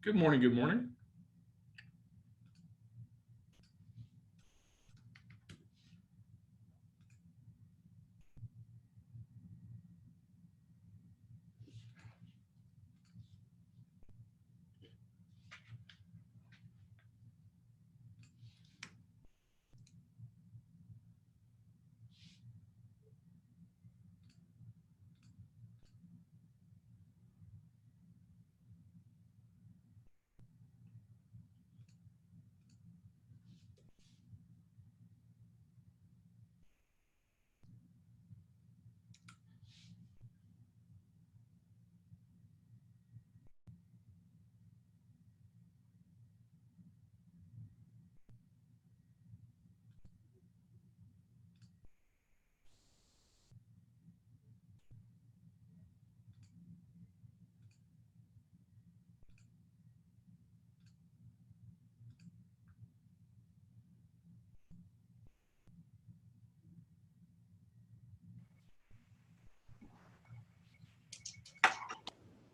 Good morning. Good morning.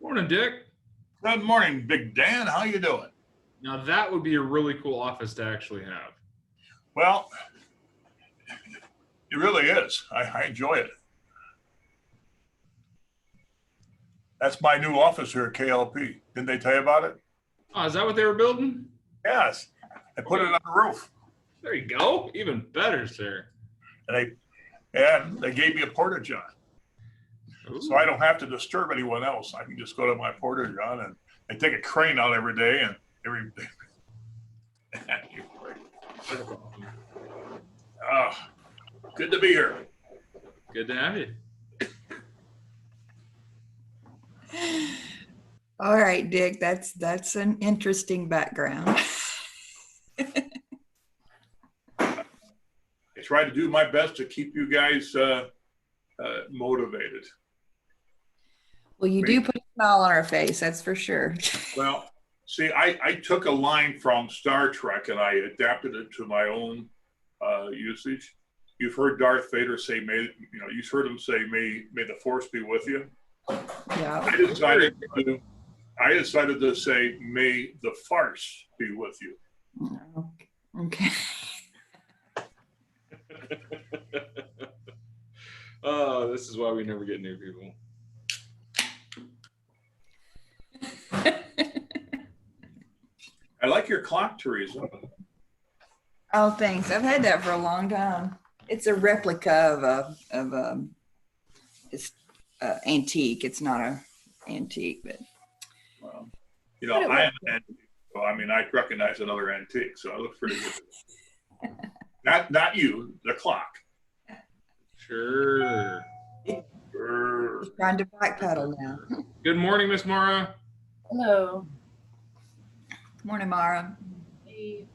Morning, Dick. Good morning, Big Dan. How you doing? Now that would be a really cool office to actually have. Well, it really is. I enjoy it. That's my new office here at KLP. Didn't they tell you about it? Oh, is that what they were building? Yes. I put it on the roof. There you go. Even better, sir. And they gave me a porta-john. Ooh. So I don't have to disturb anyone else. I can just go to my porta-john and I take a crane out every day and every day. Oh, good to be here. Good to have you. All right, Dick, that's an interesting background. I try to do my best to keep you guys motivated. Well, you do put a smile on our face, that's for sure. Well, see, I took a line from Star Trek and I adapted it to my own usage. You've heard Darth Vader say, you've heard him say, may the force be with you. Yeah. I decided to say, may the farce be with you. Okay. Oh, this is why we never get new people. I like your clock, Teresa. Oh, thanks. I've had that for a long time. It's a replica of a it's antique. It's not a antique, but I am an antique. So I recognize another antique, so it looks pretty good. Not you, the clock. Sure. He's trying to backpedal now. Good morning, Miss Mara. Hello. Good morning, Mara. Hey.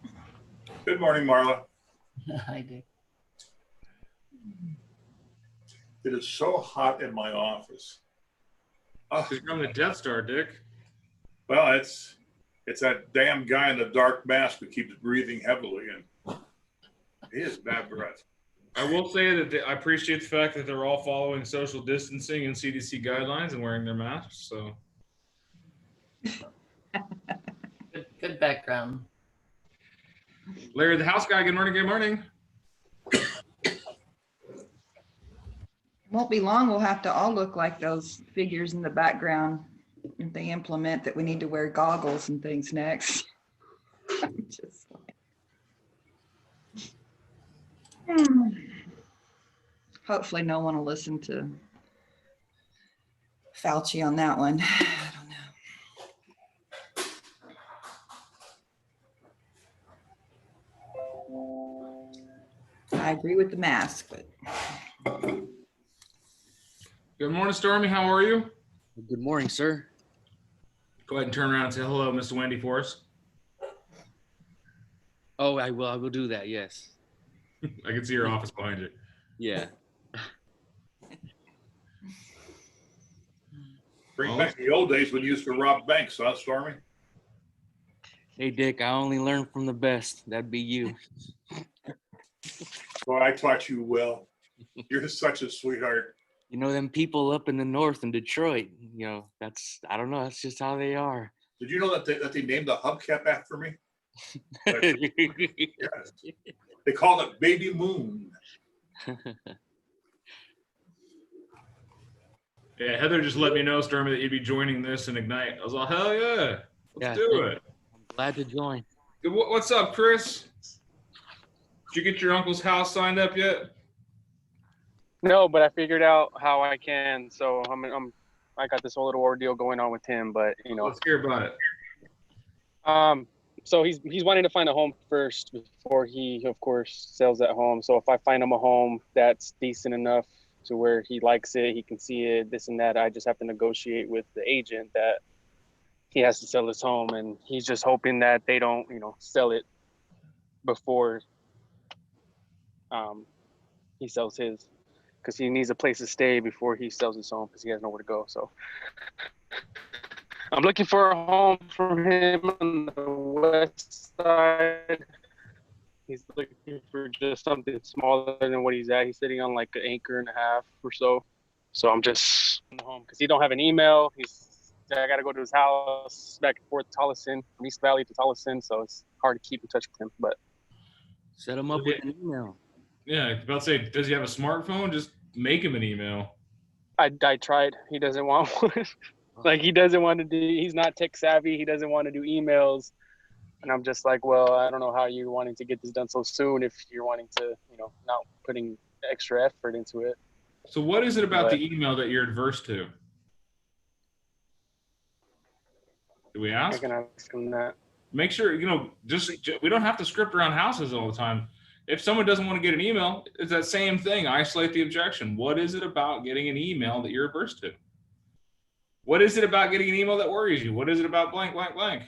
Good morning, Marla. Hi, Dick. It is so hot in my office. Because you're on the Death Star, Dick. Well, it's that damn guy in the dark mask who keeps breathing heavily, and he has bad breath. I will say that I appreciate the fact that they're all following social distancing and CDC guidelines and wearing their masks. So, Good background. Larry, the house guy. Good morning. Good morning. Won't be long. We'll have to all look like those figures in the background if they implement that we need to wear goggles and things next. I'm just like, hopefully no one will listen to Fauci on that one. I don't know. I agree with the mask, but Good morning, Stormy. How are you? Good morning, sir. Go ahead and turn around and say hello, Mr. Wendy, for us. Oh, I will do that. Yes. I can see your office behind you. Yeah. Bring back the old days when you used to rob banks, huh, Stormy? Hey, Dick, I only learn from the best. That'd be you. Well, I taught you well. You're such a sweetheart. You know, them people up in the north in Detroit, I don't know. That's just how they are. Did you know that they named the hubcap after me? Yes. They called it Baby Moon. Yeah, Heather just let me know, Stormy, that you'd be joining this and Ignite. I was like, hell yeah, let's Yeah, do it. Glad to join. What's up, Chris? Did you get your uncle's house signed up yet? No, but I figured out how I can. So I got this whole little ordeal going on with him, but Let's hear about it. so he's wanting to find a home first before he, of course, sells that home. So if I find him a home that's decent enough to where he likes it, he can see it, this and that, I just have to negotiate with the agent that he has to sell his home, and he's just hoping that they don't, sell it before he sells his, because he needs a place to stay before he sells his home because he has nowhere to go. So I'm looking for a home for him on the west side. He's looking for just something smaller than what he's at. He's sitting on like an acre and a half or so. So I'm just home because he don't have an email. I got to go to his house back and forth to Tolleson, from East Valley to Tolleson. So it's hard to keep in touch with him. But Set him up with an email. Yeah, about to say, does he have a smartphone? Just make him an email. I tried. He doesn't want one. Like, he doesn't want to do, he's not tech savvy. He doesn't want to do emails. And I'm just like, well, I don't know how you're wanting to get this done so soon if you're wanting to, not putting extra effort into it. So what is it about the email that you're adverse to? Do we I ask? can ask him that. Make sure, just we don't have to script around houses all the time. If someone doesn't want to get an email, it's that same thing. Isolate the objection. What is it about getting an email that you're adverse to? What is it about getting an email that worries you? What is it about blank, blank, blank?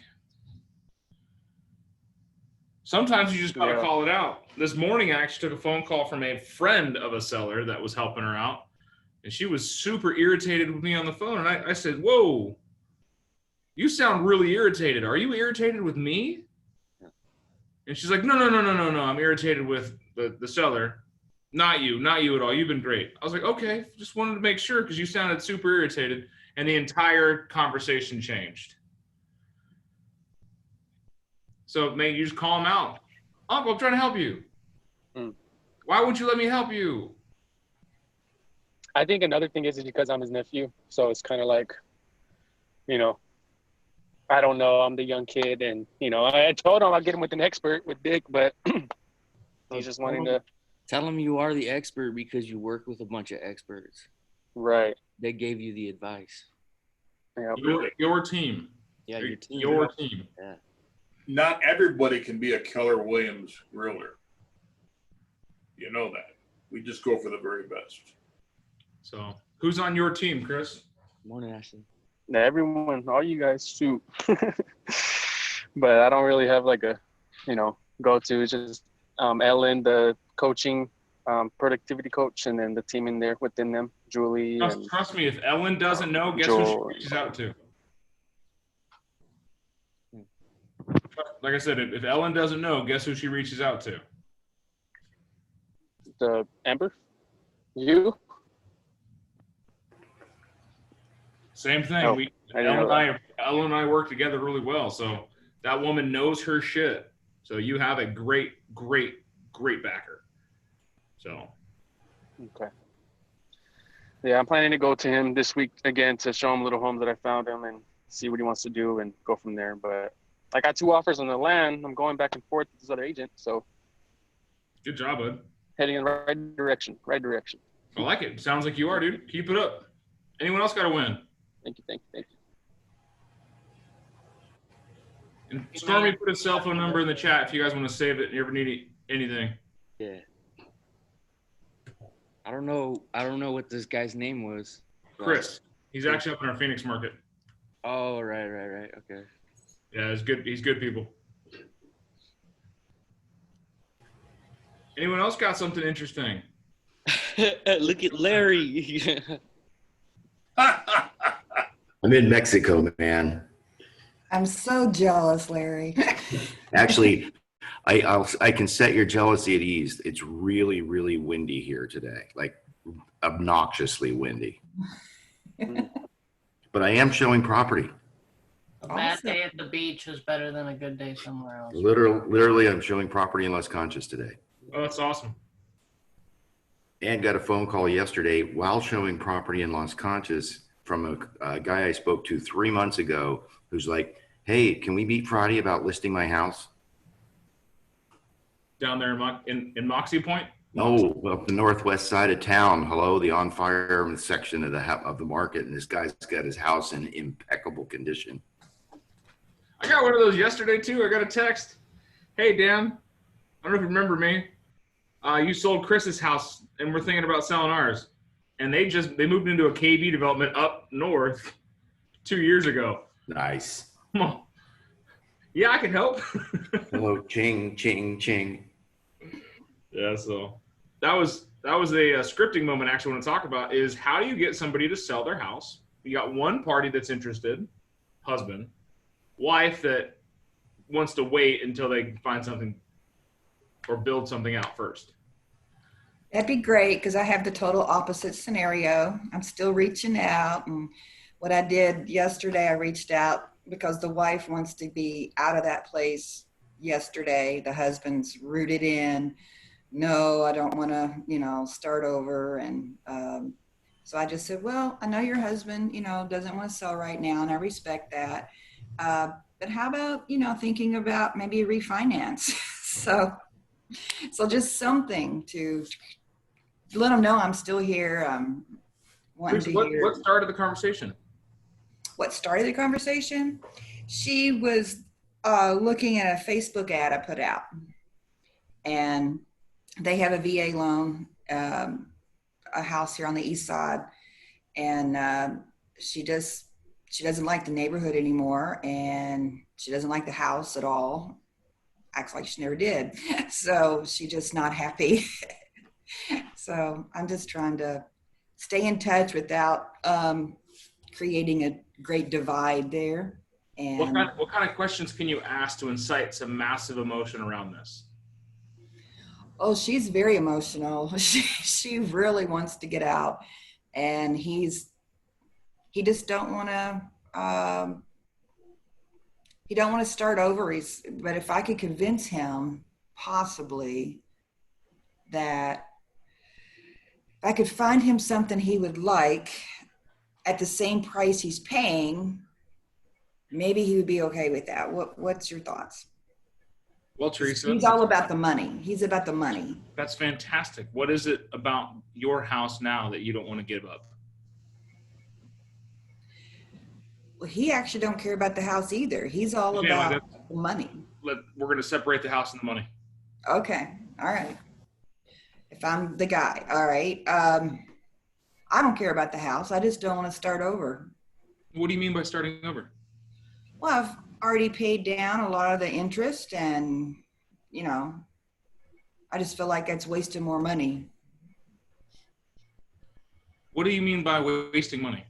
Sometimes you just got to call it out. This morning, I actually took a phone call from a friend of a seller that was helping her out. And she was super irritated with me on the phone. And I said, whoa, you sound really irritated. Are you irritated with me? And she's like, no. I'm irritated with the seller. Not you at all. You've been great. I was like, okay, just wanted to make sure because you sounded super irritated. And the entire conversation changed. So maybe you just call him out. Uncle, I'm trying to help you. Why wouldn't you let me help you? I think another thing is because I'm his nephew. So it's kind of like, I don't know. I'm the young kid. And, I told him I'd get him with an expert with Dick, but he's just wanting to. Tell him you are the expert because you work with a bunch of experts. Right. They gave you the advice. Yeah. Your team. Yeah, your team. Your team. Yeah. Not everybody can be a Keller Williams realtor. You know that. We just go for the very best. So who's on your team, Chris? Morning, Ashley. Everyone, all you guys shoot. But I don't really have like a, go-to. It's just Ellen, the coaching, productivity coach, and then the team in there within them, Julie. Trust me, if Ellen doesn't know, guess who she reaches out to? Like I said, if Ellen doesn't know, guess who she reaches out to? The Amber? You? Same thing. Oh, Ellen and I work together really well. So that woman knows her shit. So you have a great backer. So. Okay. Yeah, I'm planning to go to him this week again to show him little homes that I found him and see what he wants to do and go from there. But I got 2 offers on the land. I'm going back and forth with this other agent. So Good job, bud. heading in the right direction. I like it. Sounds like you are, dude. Keep it up. Anyone else got to win? Thank you. And Stormy put his cell phone number in the chat if you guys want to save it and you ever need anything. Yeah. I don't know what this guy's name was. Chris. He's actually up in our Phoenix market. Oh, right. Okay. Yeah, he's good people. Anyone else got something interesting? Look at Larry. I'm in Mexico, man. I'm so jealous, Larry. Actually, I can set your jealousy at ease. It's really, really windy here today, like obnoxiously windy. But I am showing property. A bad Awesome. day at the beach is better than a good day somewhere else. Literally, I'm showing property in Las Conchas today. Oh, that's awesome. And got a phone call yesterday while showing property in Las Conchas from a guy I spoke to 3 months ago who's like, hey, can we meet Friday about listing my house? Down there in Moxie Point. No, up the northwest side of town. Hello, the on fire section of the market. And this guy's got his house in impeccable condition. I got one of those yesterday too. I got a text. Hey Dan, I don't know if you remember me. You sold Chris's house and we're thinking about selling ours. And they moved into a KB development up north 2 years ago. Nice. Come on. Yeah, I can help. Hello, ching, ching, ching. Yeah, so that was a scripting moment. Actually, want to talk about is how do you get somebody to sell their house? You got one party that's interested, husband, wife that wants to wait until they find something or build something out first. That'd be great because I have the total opposite scenario. I'm still reaching out. And what I did yesterday, I reached out because the wife wants to be out of that place yesterday. The husband's rooted in, no, I don't want to, start over. And so I just said, well, I know your husband, doesn't want to sell right now, and I respect that. But how about, thinking about maybe a refinance? So just something to let them know I'm still here. Wanting to hear. What started the conversation? What started the conversation? She was looking at a Facebook ad I put out, and they have a VA loan, a house here on the east side, and she doesn't like the neighborhood anymore, and she doesn't like the house at all. Acts like she never did. So she's just not happy. So I'm just trying to stay in touch without creating a great divide there. And What kind of questions can you ask to incite some massive emotion around this? oh, she's very emotional. She really wants to get out, and he just don't want to. He don't want to start over. But if I could convince him, possibly, that I could find him something he would like at the same price he's paying, maybe he would be okay with that. What's your thoughts? Well, Teresa, He's all about the money. He's about the money. that's fantastic. What is it about your house now that you don't want to give up? Well, he actually don't care about the house either. He's all Yeah, about the money. We're going to separate the house and the money. Okay. All right. If I'm the guy, all right. I don't care about the house. I just don't want to start over. What do you mean by starting over? Well, I've already paid down a lot of the interest, and, I just feel like that's wasting more money. What do you mean by wasting money?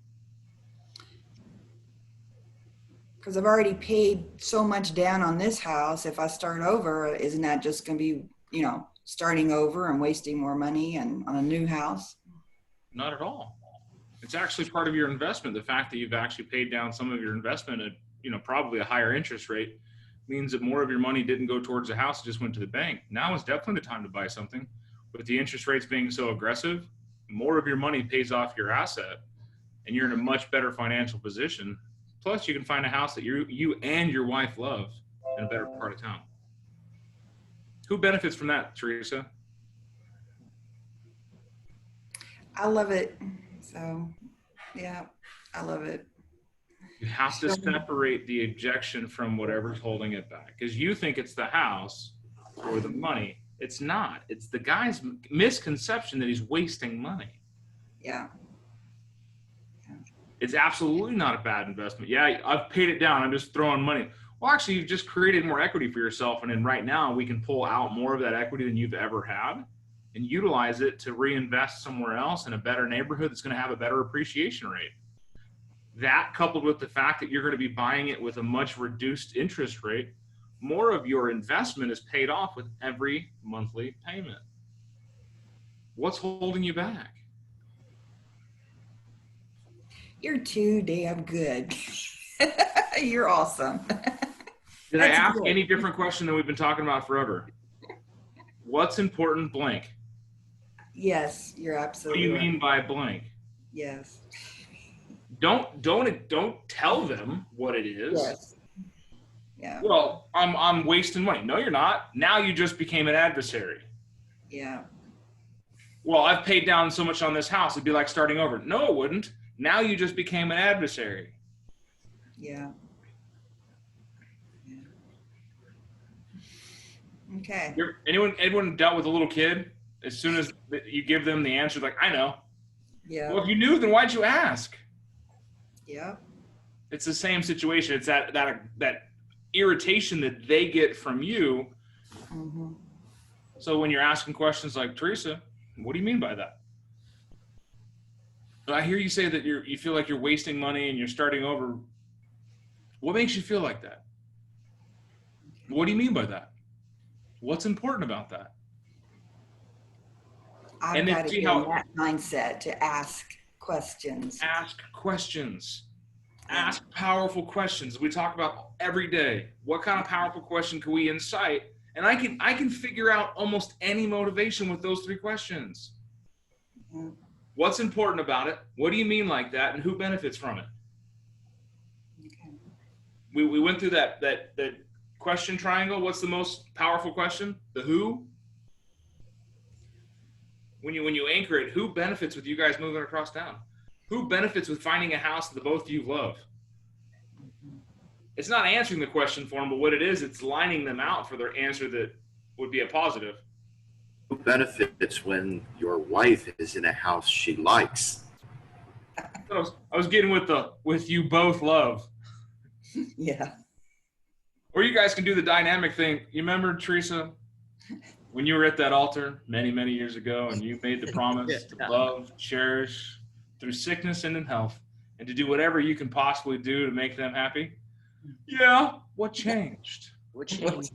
Because I've already paid so much down on this house. If I start over, isn't that just going to be, starting over and wasting more money and on a new house? Not at all. It's actually part of your investment. The fact that you've actually paid down some of your investment at, probably a higher interest rate means that more of your money didn't go towards the house, it just went to the bank. Now is definitely the time to buy something. With the interest rates being so aggressive, more of your money pays off your asset, and you're in a much better financial position. Plus, you can find a house that you and your wife love in a better part of town. Who benefits from that, Teresa? I love it. So, yeah, I love it. You have to separate the objection from whatever's holding it back, because you think it's the house or the money. It's not. It's the guy's misconception that he's wasting money. Yeah. It's absolutely not a bad investment. Yeah, I've paid it down. I'm just throwing money. Well, actually, you've just created more equity for yourself. And then right now, we can pull out more of that equity than you've ever had and utilize it to reinvest somewhere else in a better neighborhood that's going to have a better appreciation rate. That, coupled with the fact that you're going to be buying it with a much reduced interest rate, more of your investment is paid off with every monthly payment. What's holding you back? You're too damn good. You're awesome. Did I That's ask good. any different question than we've been talking about forever? What's important blank? Yes, you're What do absolutely you right. mean by blank? Yes. Don't tell them what it is. Yes. Yeah. Well, I'm wasting money. No, you're not. Now you just became an adversary. Yeah. Well, I've paid down so much on this house, it'd be like starting over. No, it wouldn't. Now you just became an adversary. Yeah. Okay. Anyone dealt with a little kid? As soon as you give them the answer, like, I know. Yeah. Well, if you knew, then why'd you ask? Yeah. It's the same situation. It's that irritation that they get from you. Mm-hmm. So when you're asking questions like, Teresa, what do you mean by that? I hear you say that you feel like you're wasting money and you're starting over. What makes you feel like that? What do you mean by that? What's important about that? I've And then got to see be how- in that mindset to ask questions. Ask questions. Ask powerful questions. We talk about every day. What kind of powerful question can we incite? And I can figure out almost any motivation with those 3 questions. Mhm. What's important about it? What do you mean like that? And who benefits from it? Okay. We went through that question triangle. What's the most powerful question? The who. When you anchor it, who benefits with you guys moving across town? Who benefits with finding a house that the both of you love? It's not answering the question for them, but what it is, it's lining them out for their answer that would be a positive. Who benefits when your wife is in a house she likes? I was getting with you both love. Yeah. Or you guys can do the dynamic thing. You remember, Teresa, when you were at that altar many, many years ago and you made the promise to love, cherish through sickness and in health, and to do whatever you can possibly do to make them happy? Yeah. What changed? What changed?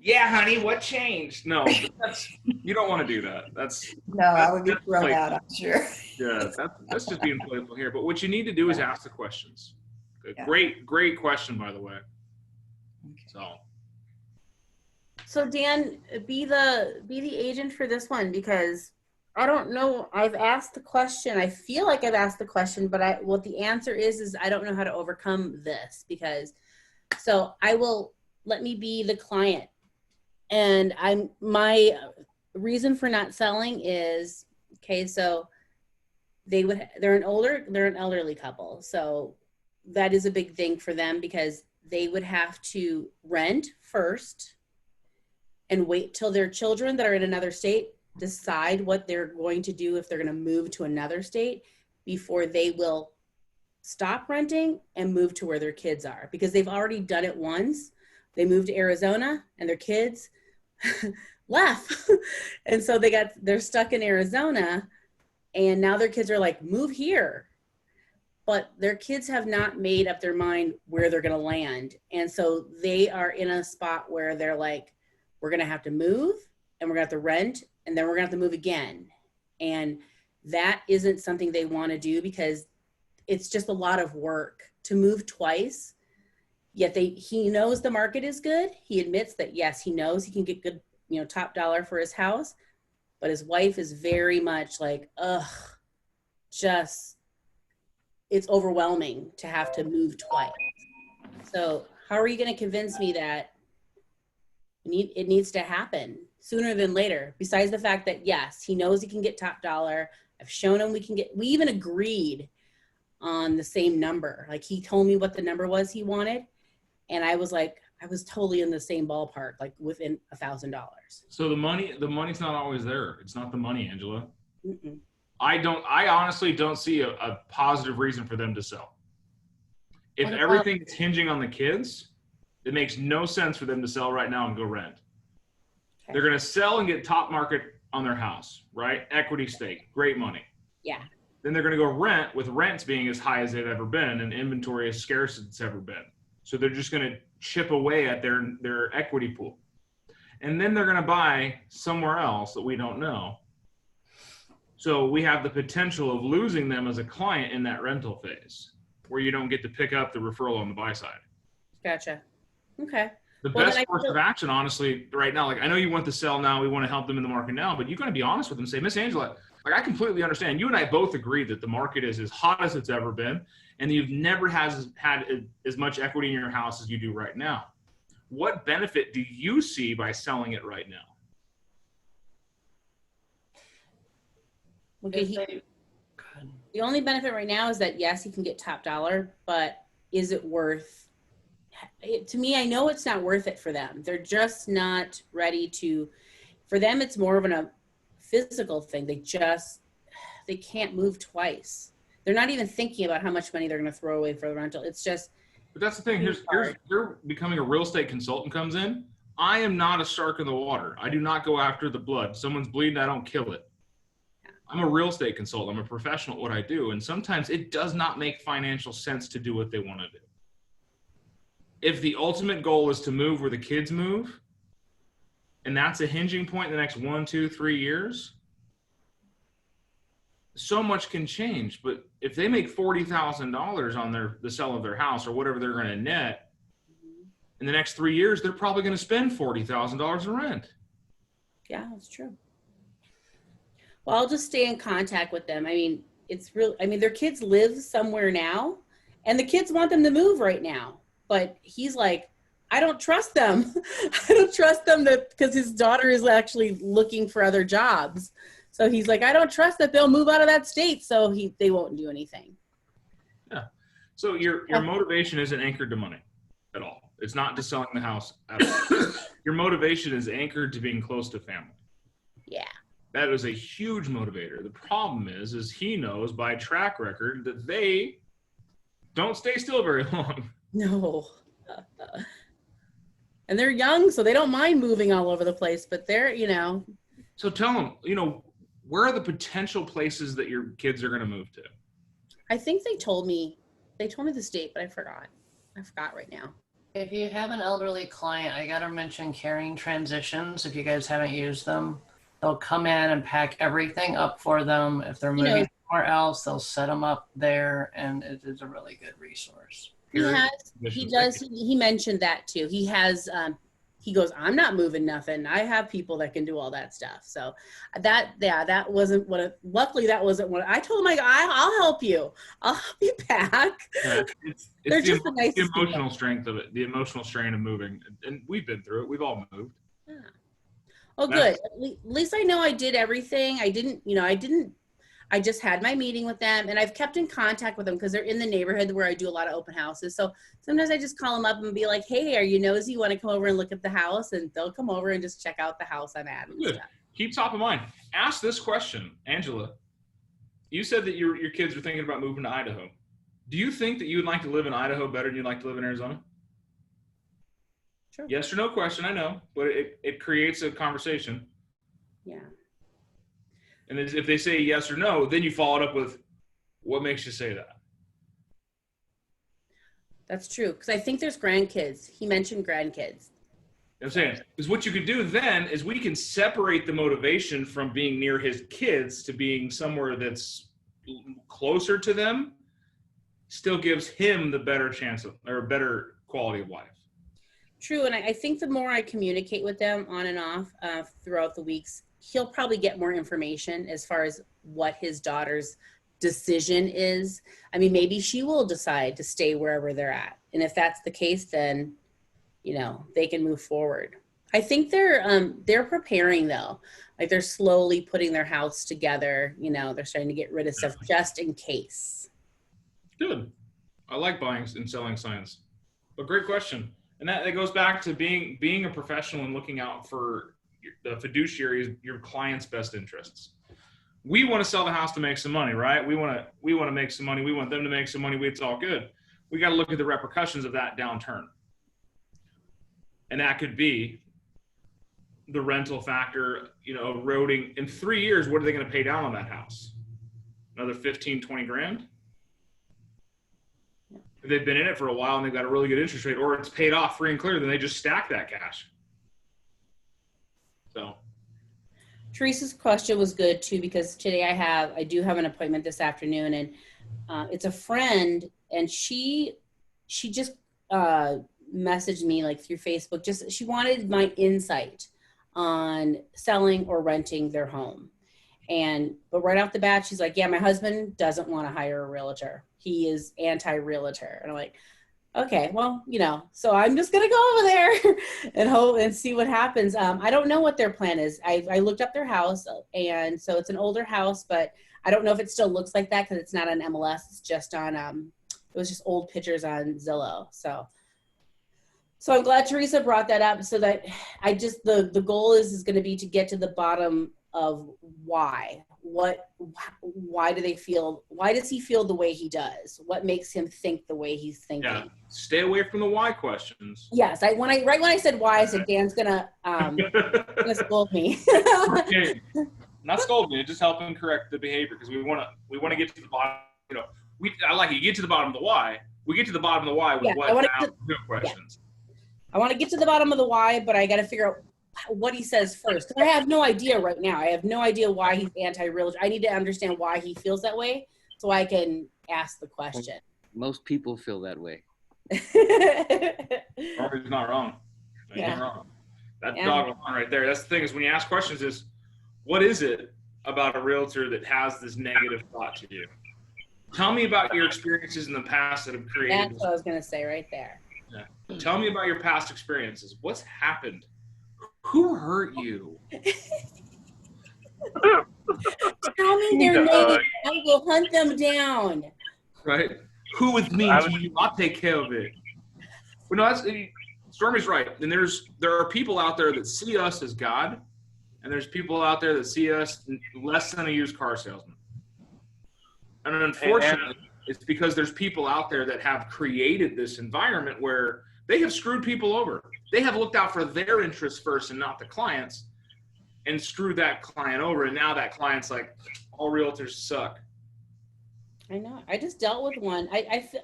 Yeah, honey, what changed? No, you don't want to do that. No, I would be That's thrown like- out, I'm sure. Yeah, that's just being playful here. But what you need to do is ask the questions. Yeah. Great question, by the way. So So Dan, be the agent for this one, because I don't know. I've asked the question. I feel like I've asked the question, but what the answer is I don't know how to overcome this, because so let me be the client. And my reason for not selling is, okay, so they're an elderly couple. So that is a big thing for them, because they would have to rent first and wait till their children that are in another state decide what they're going to do if they're going to move to another state before they will stop renting and move to where their kids are, because they've already done it once. They moved to Arizona and their kids left. And so they're stuck in Arizona, and now their kids are like, move here. But their kids have not made up their mind where they're going to land. And so they are in a spot where they're like, we're going to have to move, and we're going to have to rent, and then we're going to have to move again. And that isn't something they want to do, because it's just a lot of work to move twice. Yet he knows the market is good. He admits that, yes, he knows he can get good, top dollar for his house. But his wife is very much like, it's overwhelming to have to move twice. So how are you going to convince me that it needs to happen sooner than later? Besides the fact that, yes, he knows he can get top dollar. I've shown him we even agreed on the same number. Like, he told me what the number was he wanted. And I was like, I was totally in the same ballpark, like within $1,000. So the money's not always there. It's not the money, Angela. Mm-mm. I honestly don't see a positive reason for them to sell. If What about- everything is hinging on the kids, it makes no sense for them to sell right now and go rent. Okay. They're going to sell and get top market on their house, right? Equity stake, great money. Yeah. Then they're going to go rent, with rents being as high as they've ever been and inventory as scarce as it's ever been. So they're just going to chip away at their equity pool. And then they're going to buy somewhere else that we don't know. So we have the potential of losing them as a client in that rental phase where you don't get to pick up the referral on the buy side. Gotcha. Okay. The Well, best then I course feel- of action, honestly, right now, like I know you want to sell now, we want to help them in the market now, but you got to be honest with them. Say, Miss Angela, like I completely understand. You and I both agree that the market is as hot as it's ever been, and you've never had as much equity in your house as you do right now. What benefit do you see by selling it right now? Okay, If they- Good. the only benefit right now is that yes, he can get top dollar, but is it worth it? To me, I know it's not worth it for them. They're just not ready to. For them, it's more of a physical thing. They can't move twice. They're not even thinking about how much money they're going to throw away for the rental. It's just But that's the thing. Here's you're becoming a real estate consultant comes in. I am not a shark in the water. I do not go after the blood. Someone's bleeding, I don't kill it. I'm a real estate consultant. I'm a professional at what I do. And sometimes it does not make financial sense to do what they want to do. If the ultimate goal is to move where the kids move, and that's a hinging point in the next 1, 2, 3 years, so much can change. But if they make $40,000 on the sale of their house or whatever they're going to net in the next 3 years, they're probably going to spend $40,000 in rent. yeah, that's true. Well, I'll just stay in contact with them. I mean, it's real. I mean, their kids live somewhere now, and the kids want them to move right now. But he's like, I don't trust them. I don't trust them because his daughter is actually looking for other jobs. So he's like, I don't trust that they'll move out of that state. So they won't do anything. Yeah. So your motivation isn't anchored to money at all. It's not to selling the house at all. Your motivation is anchored to being close to family. Yeah. That is a huge motivator. The problem is he knows by track record that they don't stay still very long. No. And they're young, so they don't mind moving all over the place, but they're, So tell them, where are the potential places that your kids are going to move to? I think they told me the state, but I forgot right now. If you have an elderly client, I gotta mention Caring Transitions. If you guys haven't used them, they'll come in and pack everything up for them. If they're moving somewhere else, they'll set them up there, and it is a really good resource. He mentioned that too. He has, he goes, I'm not moving nothing. I have people that can do all that stuff. So that wasn't luckily that wasn't what I told him. I'll help you. I'll help you pack. Yeah, They're it's just the the nicest emotional people. strength of it, the emotional strain of moving. And we've been through it. We've all moved. Yeah. Oh, good. At least I know I did everything. I just had my meeting with them, and I've kept in contact with them because they're in the neighborhood where I do a lot of open houses. So sometimes I just call them up and be like, hey, are you nosy? You want to come over and look at the house? And they'll come over and just check out the house I'm at. And Good. stuff. Keep top of mind. Ask this question, Angela. You said that your kids are thinking about moving to Idaho. Do you think that you would like to live in Idaho better than you'd like to live in Arizona? Sure. Yes or no question, I know, but it creates a conversation. Yeah. And if they say yes or no, then you follow it up with, what makes you say that? That's true. Because I think there's grandkids. He mentioned grandkids. I'm saying is what you could do then is we can separate the motivation from being near his kids to being somewhere that's closer to them, still gives him the better chance of, or better quality of life. True. And I think the more I communicate with them on and off throughout the weeks, he'll probably get more information as far as what his daughter's decision is. I mean, maybe she will decide to stay wherever they're at. And if that's the case, then, they can move forward. I think they're preparing though. Like they're slowly putting their house together. They're starting to get rid of stuff just in case. Good. I like buying and selling signs. But great question. And that goes back to being a professional and looking out for the fiduciary, your client's best interests. We want to sell the house to make some money, right? We want to make some money. We want them to make some money. It's all good. We got to look at the repercussions of that downturn. And that could be the rental factor, eroding. In 3 years, what are they going to pay down on that house? Another 15, 20 grand? If they've been in it for a while and they've got a really good interest rate, or it's paid off free and clear, then they just stack that cash. So Teresa's question was good too, because today I do have an appointment this afternoon, and it's a friend, and she just messaged me like through Facebook. Just she wanted my insight on selling or renting their home. But right off the bat, she's like, yeah, my husband doesn't want to hire a realtor. He is anti-realtor. And I'm like, okay, well, so I'm just going to go over there and hope and see what happens. I don't know what their plan is. I looked up their house, and so it's an older house, but I don't know if it still looks like that because it's not on MLS. It's just on, it was just old pictures on Zillow. So I'm glad Teresa brought that up, so that the goal is going to be to get to the bottom of why does he feel the way he does? What makes him think the way he's thinking? Yeah, stay away from the why questions. Yes, right when I said why, I said Dan's gonna scold me. Okay. Not scold me, just help him correct the behavior, because we want to get to the bottom. I like it. You get to the bottom of the why. We get to the bottom of the why with questions. I want to get to the bottom of the why, but I got to figure out what he says first. I have no idea right now. I have no idea why he's anti-realtor. I need to understand why he feels that way so I can ask the question. Most people feel that way. Rory's not wrong. Ain't wrong. That dog line right there. That's the thing, is when you ask questions is, what is it about a realtor that has this negative thought to you? Tell me about your experiences in the past that have created That's what I was going to say right there. Yeah. Tell me about your past experiences. What's happened? Who hurt you? Tell me their names. I will hunt them down. Right? Who is mean to you? I'll take care of it. Well, no, Stormy's right. And there are people out there that see us as God, and there's people out there that see us less than a used car salesman. And unfortunately, it's because there's people out there that have created this environment where they have screwed people over. They have looked out for their interests first and not the client's, and screwed that client over. And now that client's like, all realtors suck. I know. I just dealt with one.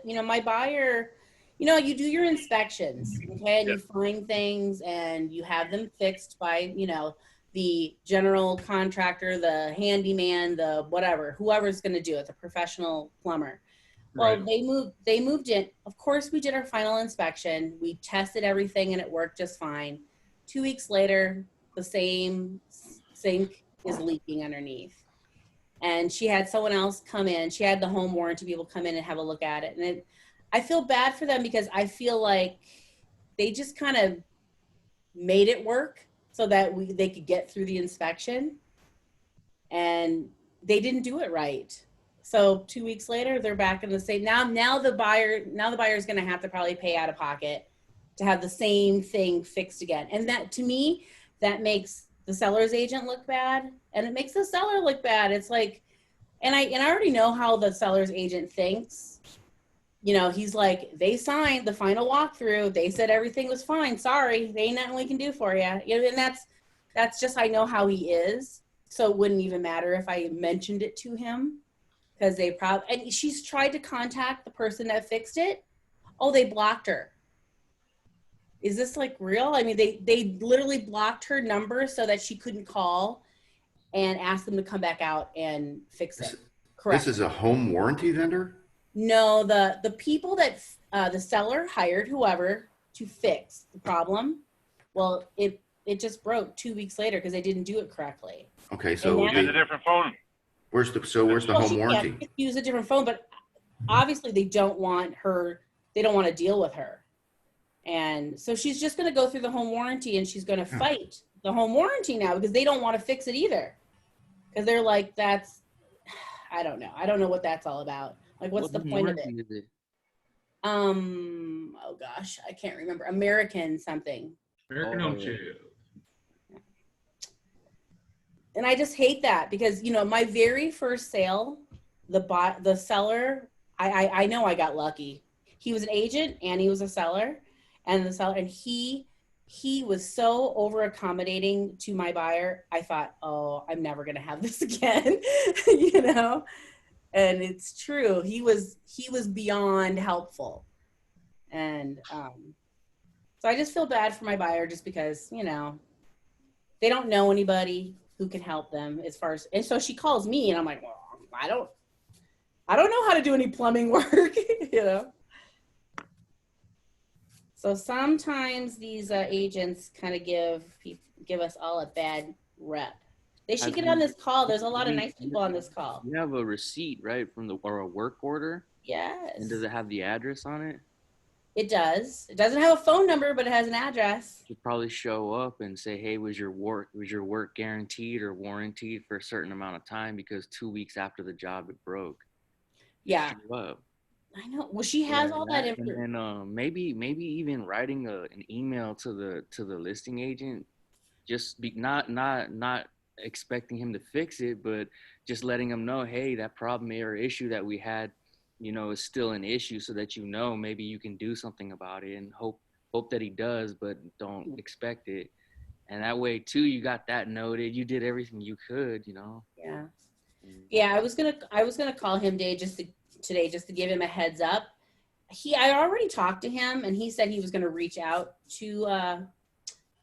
My buyer, you do your inspections, okay, and you find things and you have them fixed by, the general contractor, the handyman, the whatever, whoever's going to do it, the professional plumber. Well, right. They moved in. Of course, we did our final inspection. We tested everything and it worked just fine. 2 weeks later, the same sink is leaking underneath. And she had someone else come in. She had the home warranty people come in and have a look at it. And I feel bad for them because I feel like they just kind of made it work so that they could get through the inspection. And they didn't do it right. So 2 weeks later, they're back in the same. Now the buyer is going to have to probably pay out of pocket to have the same thing fixed again. And that, to me, that makes the seller's agent look bad, and it makes the seller look bad. It's like, and I already know how the seller's agent thinks. He's like, they signed the final walkthrough. They said everything was fine. Sorry, there ain't nothing we can do for you. And that's just, I know how he is. So it wouldn't even matter if I mentioned it to him. Because and she's tried to contact the person that fixed it. Oh, they blocked her. Is this like real? I mean, they literally blocked her number so that she couldn't call and ask them to come back out and fix it. Correct. This is a home warranty vendor? No, the people that the seller hired whoever to fix the problem. Well, it just broke 2 weeks later because they didn't do it correctly. Okay, so use a different phone. Where's the home warranty? Yeah, use a different phone, but obviously they don't want to deal with her. And so she's just going to go through the home warranty and she's going to fight the home warranty now because they don't want to fix it either. Because they're like, I don't know. I don't know what that's all about. Like, what's the point of it? Oh gosh, I can't remember. American something. American Home Shield. And I just hate that because, my very first sale, the seller, I know I got lucky. He was an agent and he was a seller, and he was so over accommodating to my buyer. I thought, oh, I'm never going to have this again, and it's true. He was beyond helpful. And, so I just feel bad for my buyer just because, they don't know anybody. who can help them as far as, and so she calls me and I'm like, well, I don't know how to do any plumbing work, you know? So sometimes these agents kind of give us all a bad rep. They should get on this call. There's a lot of nice people on this call. You have a receipt, right, or a work order? Yes. And does it have the address on it? It does. It doesn't have a phone number, but it has an address. You probably show up and say, hey, was your work guaranteed or warranted for a certain amount of time, because 2 weeks after the job it broke. Yeah. Show up. I know. Well, she has all that information. And maybe even writing an email to the listing agent, just not expecting him to fix it, but just letting him know, hey, that problem or issue that we had, is still an issue, so that maybe you can do something about it, and hope that he does, but don't expect it. And that way too, you got that noted. You did everything you could, Yeah. Yeah, I was gonna call him today just to give him a heads up. I already talked to him, and he said he was gonna reach out to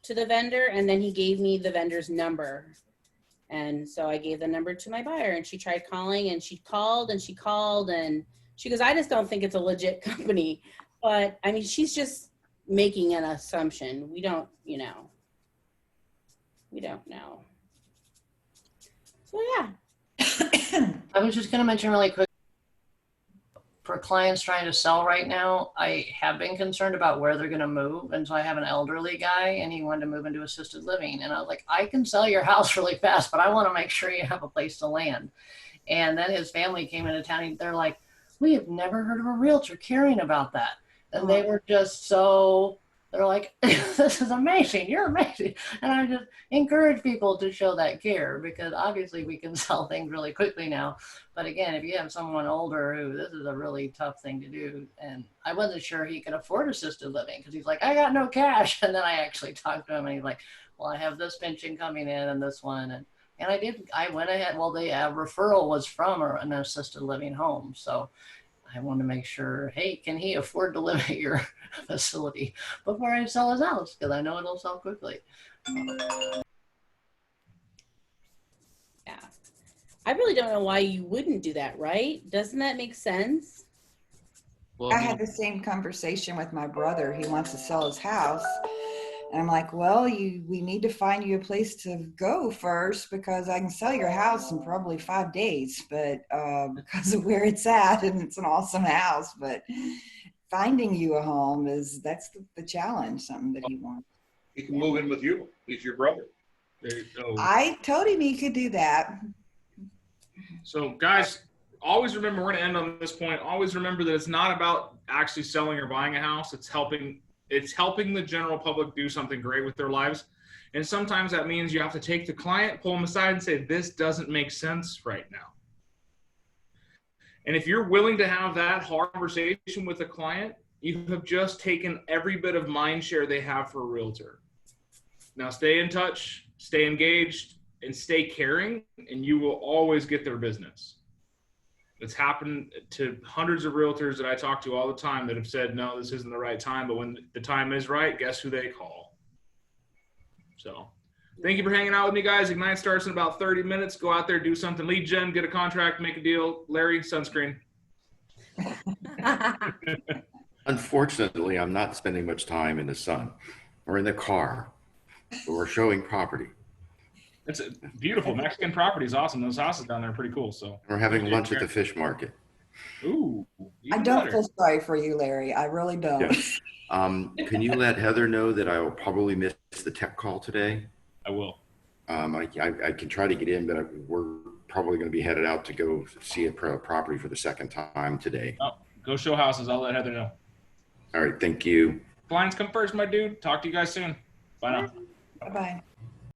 the vendor, and then he gave me the vendor's number. And so I gave the number to my buyer, and she tried calling, and she called, and she goes, I just don't think it's a legit company. But I mean, she's just making an assumption. We don't know. So yeah. I was just going to mention really quick, for clients trying to sell right now, I have been concerned about where they're going to move. And so I have an elderly guy, and he wanted to move into assisted living. And I was like, I can sell your house really fast, but I want to make sure you have a place to land. And then his family came into town, and they're like, we have never heard of a realtor caring about that. And they were just they're like, this is amazing. You're amazing. And I just encourage people to show that care, because obviously we can sell things really quickly now. But again, if you have someone older who, this is a really tough thing to do. And I wasn't sure he could afford assisted living, because he's like, I got no cash. And then I actually talked to him, and he's like, well, I have this pension coming in and this one. And I went ahead. Well, the referral was from an assisted living home. So I want to make sure, hey, can he afford to live at your facility before I sell his house? Because I know it'll sell quickly. Yeah. I really don't know why you wouldn't do that, right? Doesn't that make sense? Well, I had the same conversation with my brother. He wants to sell his house. And I'm like, well, we need to find you a place to go first, because I can sell your house in probably 5 days, but because of where it's at, and it's an awesome house, but finding you a home that's the challenge, something that he wants. He can move in with you. He's your brother. There you go. I told him he could do that. So guys, always remember, we're going to end on this point. Always remember that it's not about actually selling or buying a house. It's helping the general public do something great with their lives. And sometimes that means you have to take the client, pull them aside, and say, this doesn't make sense right now. And if you're willing to have that hard conversation with a client, you have just taken every bit of mind share they have for a realtor. Now stay in touch, stay engaged, and stay caring, and you will always get their business. It's happened to hundreds of realtors that I talk to all the time that have said, no, this isn't the right time. But when the time is right, guess who they call? So thank you for hanging out with me, guys. Ignite starts in about 30 minutes. Go out there, do something. Lead gen, get a contract, make a deal. Larry, sunscreen. Unfortunately, I'm not spending much time in the sun or in the car, but we're showing property. It's a beautiful Mexican property. Is awesome. Those houses down there are pretty cool. So We're having lunch at the fish market. ooh, I don't feel sorry for you, Larry. I really don't. Yeah. Can you let Heather know that I will probably miss the tech call today? I will. I can try to get in, but we're probably going to be headed out to go see a property for the second time today. Oh, go show houses. I'll let Heather know. All right. Thank you. Clients come first, my dude. Talk to you guys soon. Bye now. Bye-bye.